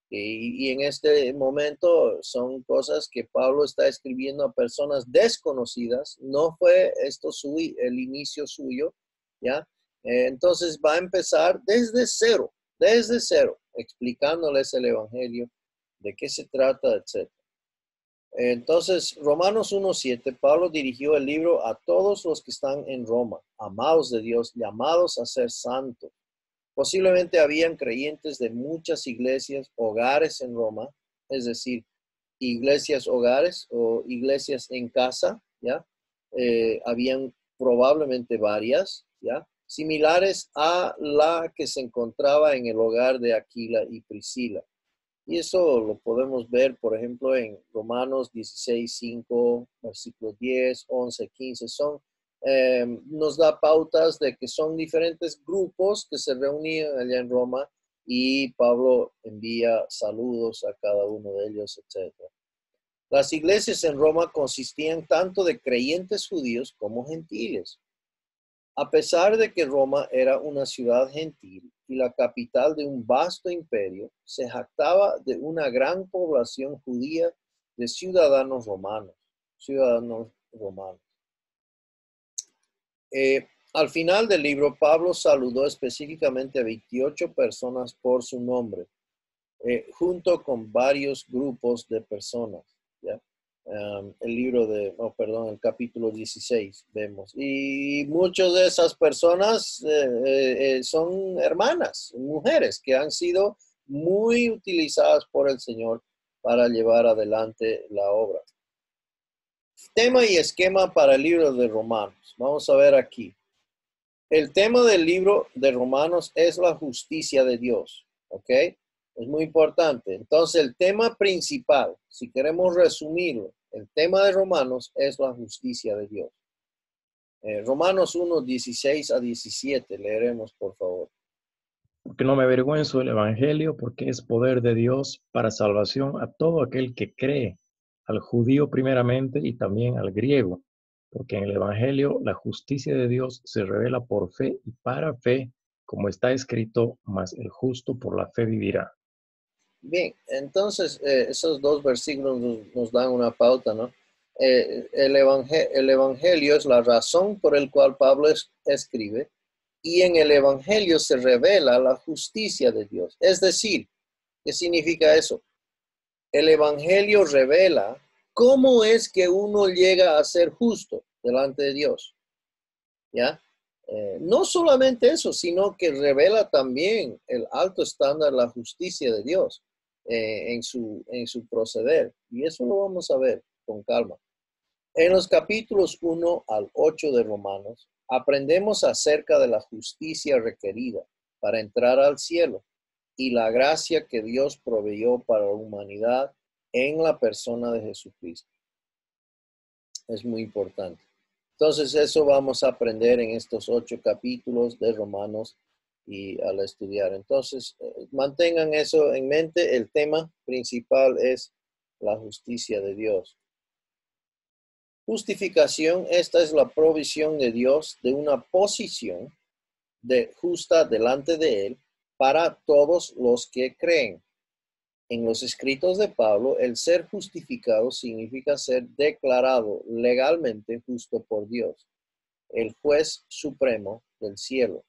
Y en este momento son cosas que Pablo está escribiendo a personas desconocidas. No fue esto el inicio suyo, ¿ya? Entonces va a empezar desde cero, explicándoles el evangelio, de qué se trata, etc. Entonces, Romanos 1:7, Pablo dirigió el libro a todos los que están en Roma, amados de Dios, llamados a ser santos. Posiblemente habían creyentes de muchas iglesias, hogares en Roma, es decir, iglesias hogares o iglesias en casa, ¿ya? Habían probablemente varias, ¿ya? Similares a la que se encontraba en el hogar de Aquila y Priscila. Y eso lo podemos ver, por ejemplo, en Romanos 16:5, versículos 10, 11, 15. Nos da pautas de que son diferentes grupos que se reunían allá en Roma y Pablo envía saludos a cada uno de ellos, etc. Las iglesias en Roma consistían tanto de creyentes judíos como gentiles. A pesar de que Roma era una ciudad gentil y la capital de un vasto imperio, se jactaba de una gran población judía de ciudadanos romanos. Al final del libro, Pablo saludó específicamente a 28 personas por su nombre, junto con varios grupos de personas, ¿ya? El capítulo 16 vemos. Y muchas de esas personas son hermanas, mujeres que han sido muy utilizadas por el Señor para llevar adelante la obra. Tema y esquema para el libro de Romanos. Vamos a ver aquí. El tema del libro de Romanos es la justicia de Dios, ¿ok? Es muy importante. Entonces, el tema principal, si queremos resumirlo, el tema de Romanos es la justicia de Dios. Romanos 1, 16 a 17, leeremos, por favor. porque no me avergüenzo del Evangelio, porque es poder de Dios para salvación a todo aquel que cree, al judío primeramente y también al griego, porque en el Evangelio la justicia de Dios se revela por fe y para fe, como está escrito, mas el justo por la fe vivirá. Bien, entonces esos dos versículos nos dan una pauta, ¿no? El evangelio es la razón por el cual Pablo escribe, y en el evangelio se revela la justicia de Dios. Es decir, ¿qué significa eso? El evangelio revela cómo es que uno llega a ser justo delante de Dios, ¿ya? No solamente eso, sino que revela también el alto estándar, la justicia de Dios en su proceder. Y eso lo vamos a ver con calma. En los capítulos 1 al 8 de Romanos, aprendemos acerca de la justicia requerida para entrar al cielo y la gracia que Dios proveyó para la humanidad en la persona de Jesucristo. Es muy importante. Entonces, eso vamos a aprender en estos 8 capítulos de Romanos y al estudiar. Entonces, mantengan eso en mente. El tema principal es la justicia de Dios. Justificación, esta es la provisión de Dios de una posición justa delante de Él para todos los que creen. En los escritos de Pablo, el ser justificado significa ser declarado legalmente justo por Dios, el juez supremo del cielo.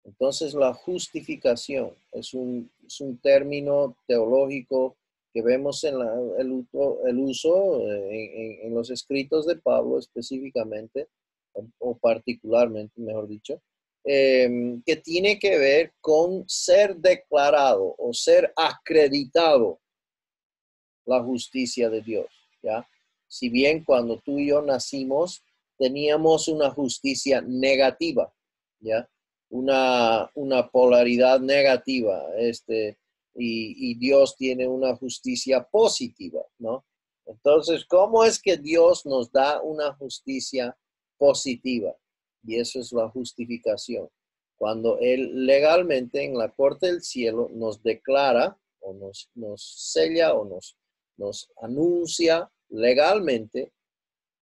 Entonces, la justificación es un término teológico que vemos en el uso en los escritos de Pablo específicamente, o particularmente, mejor dicho, que tiene que ver con ser declarado o ser acreditado la justicia de Dios, ¿ya? Si bien cuando tú y yo nacimos teníamos una justicia negativa, ¿ya? Una polaridad negativa, y Dios tiene una justicia positiva, ¿no? Entonces, ¿cómo es que Dios nos da una justicia positiva? Y eso es la justificación. Cuando Él legalmente en la corte del cielo nos declara o nos sella o nos anuncia legalmente,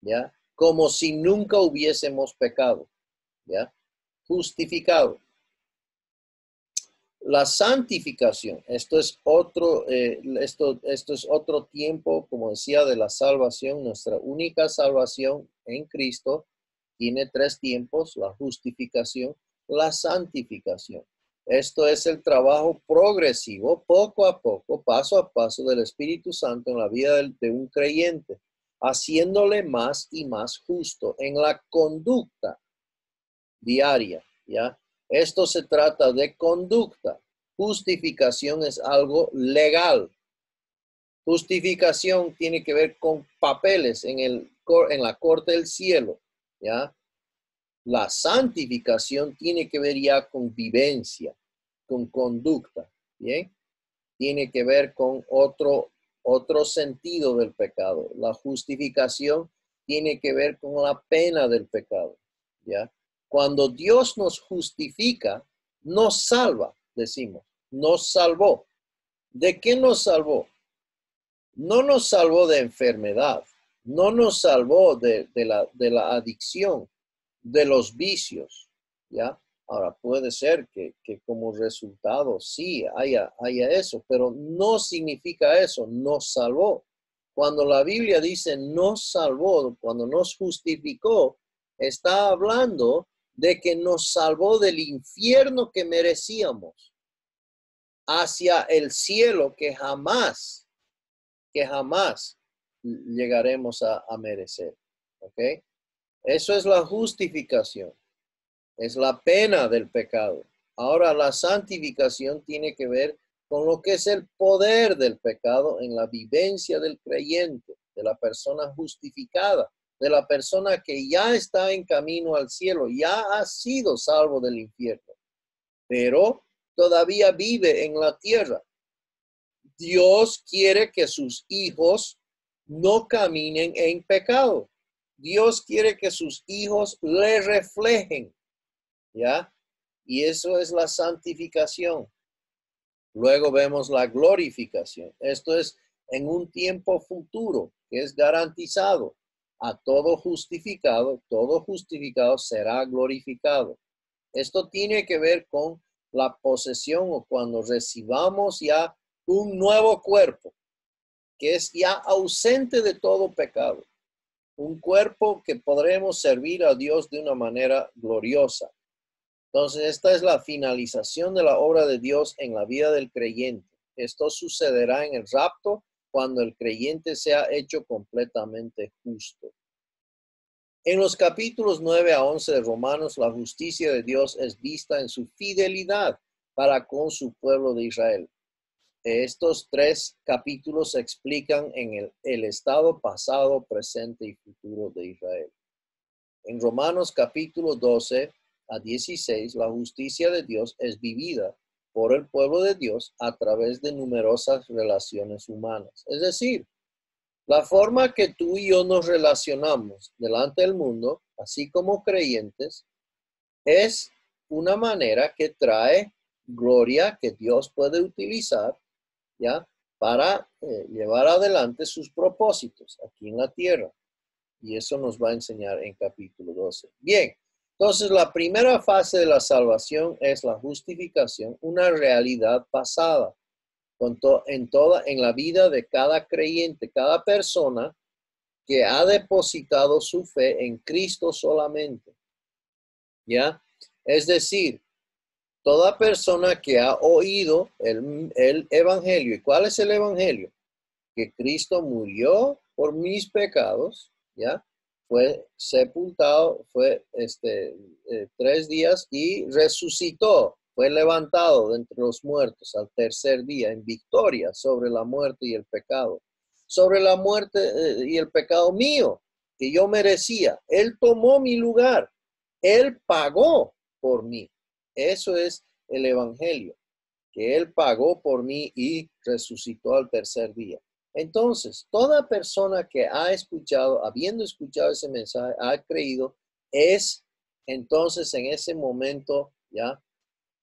¿ya? Como si nunca hubiésemos pecado, ¿ya? Justificado. La santificación, esto es esto es otro tiempo, como decía, de la salvación. Nuestra única salvación en Cristo tiene 3 tiempos: la justificación, la santificación. Esto es el trabajo progresivo, poco a poco, paso a paso del Espíritu Santo en la vida de un creyente, haciéndole más y más justo en la conducta diaria, ¿ya? Esto se trata de conducta. Justificación es algo legal. Justificación tiene que ver con papeles en la corte del cielo, ¿ya? La santificación tiene que ver ya con vivencia, con conducta, ¿bien? Tiene que ver con otro sentido del pecado. La justificación tiene que ver con la pena del pecado, ¿ya? Cuando Dios nos justifica, nos salva, decimos, nos salvó. ¿De qué nos salvó? No nos salvó de enfermedad, no nos salvó de la adicción, de los vicios, ¿ya? Ahora, puede ser que como resultado sí haya eso, pero no significa eso, nos salvó. Cuando la Biblia dice nos salvó, cuando nos justificó, está hablando de que nos salvó del infierno que merecíamos hacia el cielo que jamás llegaremos a merecer. ¿Ok? Eso es la justificación. Es la pena del pecado. Ahora, la santificación tiene que ver con lo que es el poder del pecado en la vivencia del creyente, de la persona justificada, de la persona que ya está en camino al cielo, ya ha sido salvo del infierno, pero todavía vive en la tierra. Dios quiere que sus hijos no caminen en pecado. Dios quiere que sus hijos le reflejen, ¿ya? Y eso es la santificación. Luego vemos la glorificación. Esto es en un tiempo futuro que es garantizado. A todo justificado será glorificado. Esto tiene que ver con la posesión o cuando recibamos ya un nuevo cuerpo que es ya ausente de todo pecado. Un cuerpo que podremos servir a Dios de una manera gloriosa. Entonces, esta es la finalización de la obra de Dios en la vida del creyente. Esto sucederá en el rapto cuando el creyente sea hecho completamente justo. En los capítulos 9 a 11 de Romanos, la justicia de Dios es vista en su fidelidad para con su pueblo de Israel. Estos 3 capítulos explican en el estado pasado, presente y futuro de Israel. En Romanos capítulo 12 a 16, la justicia de Dios es vivida por el pueblo de Dios a través de numerosas relaciones humanas. Es decir, la forma que tú y yo nos relacionamos delante del mundo, así como creyentes, es una manera que trae gloria que Dios puede utilizar, ¿ya? Para llevar adelante sus propósitos aquí en la tierra. Y eso nos va a enseñar en capítulo 12. Bien, entonces la primera fase de la salvación es la justificación, una realidad pasada en la vida de cada creyente, cada persona que ha depositado su fe en Cristo solamente. ¿Ya? Es decir, toda persona que ha oído el evangelio. ¿Y cuál es el evangelio? Que Cristo murió por mis pecados, ¿ya? Fue sepultado, fue 3 días y resucitó, fue levantado de entre los muertos al tercer día en victoria sobre la muerte y el pecado, sobre la muerte y el pecado mío que yo merecía. Él tomó mi lugar, Él pagó por mí. Eso es el evangelio, que Él pagó por mí y resucitó al tercer día. Entonces, toda persona que ha escuchado, habiendo escuchado ese mensaje, ha creído, es entonces en ese momento ya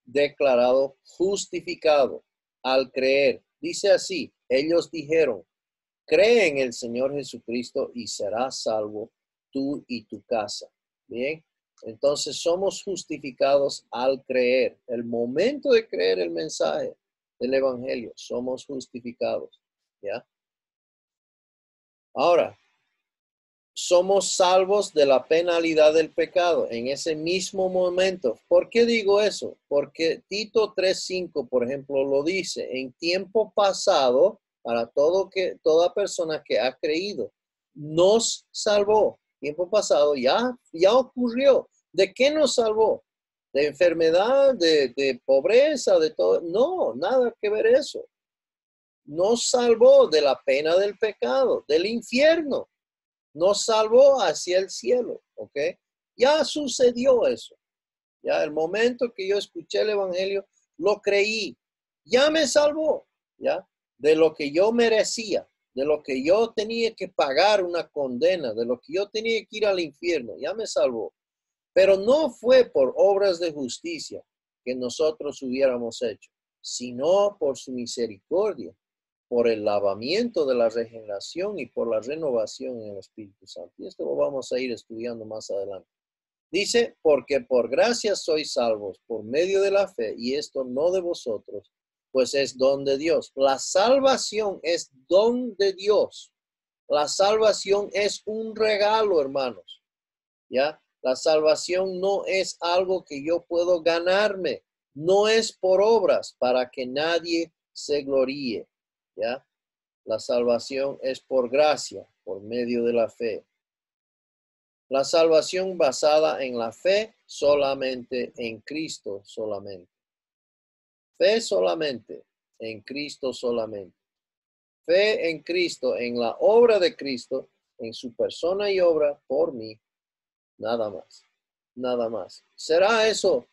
declarado justificado al creer. Dice así, ellos dijeron, cree en el Señor Jesucristo y serás salvo tú y tu casa. Bien, entonces somos justificados al creer. El momento de creer el mensaje del Evangelio, somos justificados. ¿Ya? Ahora, somos salvos de la penalidad del pecado en ese mismo momento. ¿Por qué digo eso? Porque Tito 3:5, por ejemplo, lo dice, en tiempo pasado, para toda persona que ha creído, nos salvó. Tiempo pasado ya ocurrió. ¿De qué nos salvó? ¿De enfermedad, de pobreza, de todo? No, nada que ver eso. Nos salvó de la pena del pecado, del infierno. Nos salvó hacia el cielo, ¿ok? Ya sucedió eso. Ya el momento que yo escuché el evangelio, lo creí. Ya me salvó, ¿ya? De lo que yo merecía, de lo que yo tenía que pagar una condena, de lo que yo tenía que ir al infierno. Ya me salvó. Pero no fue por obras de justicia que nosotros hubiéramos hecho, sino por su misericordia, por el lavamiento de la regeneración y por la renovación en el Espíritu Santo. Y esto lo vamos a ir estudiando más adelante. Dice, porque por gracia sois salvos por medio de la fe, y esto no de vosotros, pues es don de Dios. La salvación es don de Dios. La salvación es un regalo, hermanos. ¿Ya? La salvación no es algo que yo puedo ganarme. No es por obras para que nadie se gloríe. ¿Ya? La salvación es por gracia, por medio de la fe. La salvación basada en la fe solamente en Cristo solamente. Fe solamente en Cristo solamente. Fe en Cristo, en la obra de Cristo, en su persona y obra por mí. Nada más. Nada más. ¿Será eso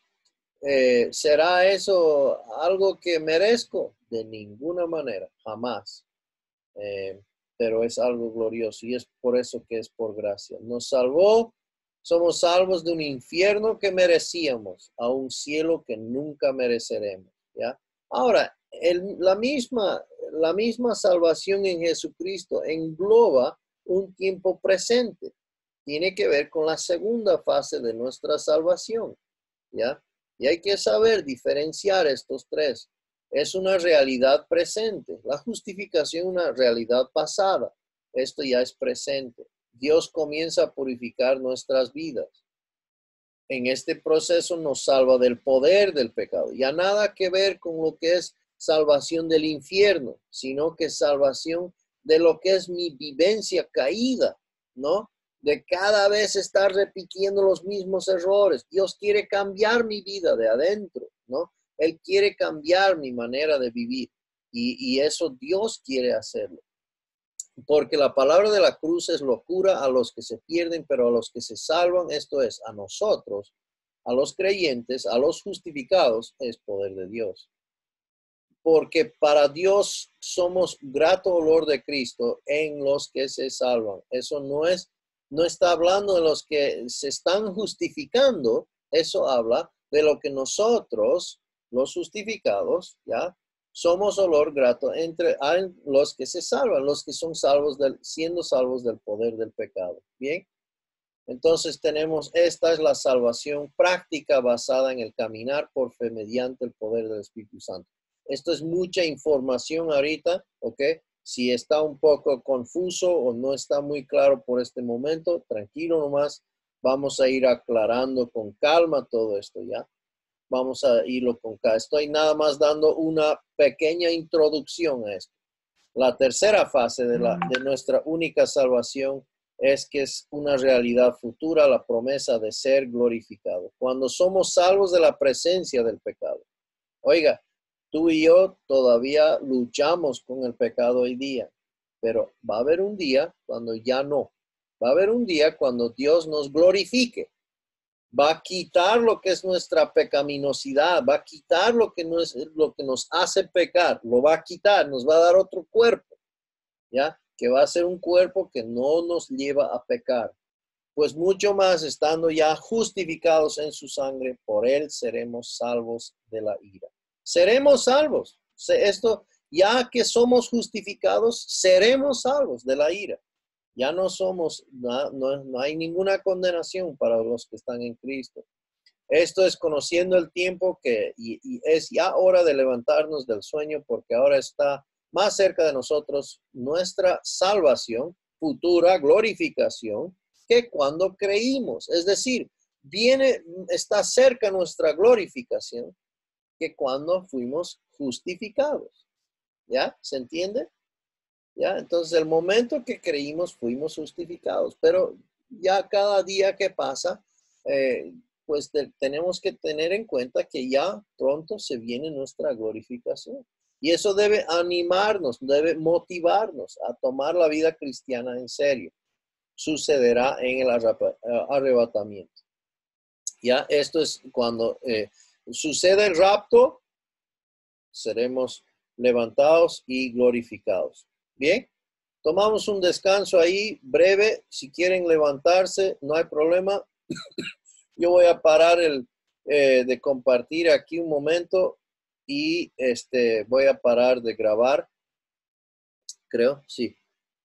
algo que merezco? De ninguna manera, jamás. Pero es algo glorioso y es por eso que es por gracia. Nos salvó Somos salvos de un infierno que merecíamos a un cielo que nunca mereceremos, ¿ya? Ahora, la misma salvación en Jesucristo engloba un tiempo presente. Tiene que ver con la segunda fase de nuestra salvación, ¿ya? Y hay que saber diferenciar estos tres. Es una realidad presente. La justificación es una realidad pasada. Esto ya es presente. Dios comienza a purificar nuestras vidas. En este proceso nos salva del poder del pecado. Ya nada que ver con lo que es salvación del infierno, sino que salvación de lo que es mi vivencia caída, ¿no? De cada vez estar repitiendo los mismos errores. Dios quiere cambiar mi vida de adentro, ¿no? Él quiere cambiar mi manera de vivir y eso Dios quiere hacerlo. Porque la palabra de la cruz es locura a los que se pierden, pero a los que se salvan, esto es, a nosotros, a los creyentes, a los justificados, es poder de Dios. Porque para Dios somos grato olor de Cristo en los que se salvan. Eso no está hablando de los que se están justificando, eso habla de lo que nosotros, los justificados, ¿ya? Somos olor grato entre los que se salvan, los que son salvos siendo salvos del poder del pecado. Bien, entonces esta es la salvación práctica basada en el caminar por fe mediante el poder del Espíritu Santo. Esto es mucha información ahorita, ¿ok? Si está un poco confuso o no está muy claro por este momento, tranquilo nomás, vamos a ir aclarando con calma todo esto, ¿ya? Vamos a irlo con calma. Estoy nada más dando una pequeña introducción a esto. La tercera fase de nuestra única salvación es que es una realidad futura, la promesa de ser glorificado. Cuando somos salvos de la presencia del pecado. Oiga, tú y yo todavía luchamos con el pecado hoy día, pero va a haber un día cuando ya no. Va a haber un día cuando Dios nos glorifique. Va a quitar lo que es nuestra pecaminosidad, va a quitar lo que nos hace pecar, lo va a quitar, nos va a dar otro cuerpo, ¿ya? Que va a ser un cuerpo que no nos lleva a pecar. Pues mucho más, estando ya justificados en su sangre, por él seremos salvos de la ira. Seremos salvos. Esto, ya que somos justificados, seremos salvos de la ira. Ya no somos, no hay ninguna condenación para los que están en Cristo. Esto es conociendo el tiempo y es ya hora de levantarnos del sueño porque ahora está más cerca de nosotros nuestra salvación, futura glorificación, que cuando creímos. Es decir, está cerca nuestra glorificación que cuando fuimos justificados. ¿Ya? ¿Se entiende? ¿Ya? Entonces, el momento que creímos, fuimos justificados, pero ya cada día que pasa, pues tenemos que tener en cuenta que ya pronto se viene nuestra glorificación. Y eso debe animarnos, debe motivarnos a tomar la vida cristiana en serio. Sucederá en el arrebatamiento. Ya, esto es cuando sucede el rapto, seremos levantados y glorificados. Bien, tomamos un descanso ahí breve. Si quieren levantarse, no hay problema. Yo voy a parar de compartir aquí un momento y voy a parar de grabar. Creo, sí.